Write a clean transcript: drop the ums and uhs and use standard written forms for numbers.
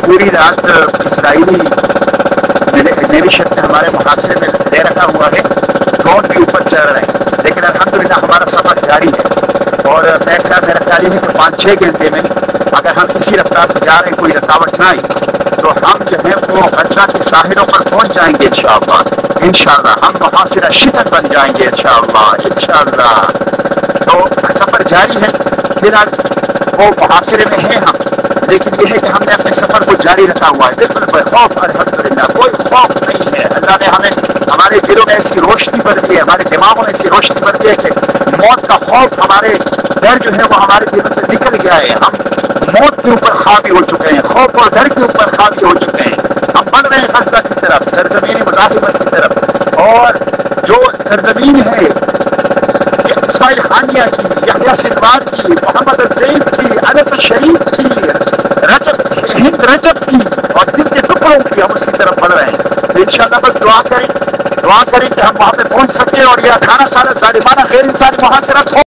पूरी रात इसराइली नेविशन ने हमारे मुहासरे में ले रखा हुआ है, ड्रोन भी ऊपर चढ़ रहे हैं, लेकिन अल्हम्दुलिल्लाह हमारा सफर जारी है। और मेरा ख्याल है कि 5-6 घंटे में अगर हम इसी रफ्तार से जा रहे हैं, कोई रुकावट ना आई, तो हम जो है वो गज़ा के साहिलों पर पहुंच जाएंगे इंशाअल्लाह। हम मुहासिरा शिकन बन जाएंगे इंशाअल्लाह। तो सफ़र जारी है, फिलहाल वो मुहासिरे में हैं हम, लेकिन ये है कि हमने अपने सफ़र को जारी रखा हुआ है, बिल्कुल बेखौफ। अल्हम्दुलिल्लाह कोई खौफ नहीं है। अल्लाह ने हमें हमारे दिलों में ऐसी रोशनी भर दी है, हमारे दिमागों में ऐसी रोशनी भर दी है कि मौत का खौफ, हमारे डर जो है वो हमारे दिलों से निकल गया है। हम मौत के ऊपर हावी हो चुके हैं, खौफ और डर के ऊपर हावी हो चुके हैं। हम बढ़ रहे हैं गज़ा की तरफ, सरजमीन मुज़ाहिमत की तरफ। और जो सरजमीन है इस्माइल खानिया की, यहया सिनवार की, मोहम्मद अज़ीज़ की, अनस शरीफ की, हिंद रजब की और दिल के टुकड़ों की, हम उसकी तरफ बढ़ रहे हैं। तो इंशाअल्लाह बस दुआ करें कि हम वहाँ पे पहुँच सकें और यह 18 साल जालिमाना गैर इंसानी मुहासिरत हो।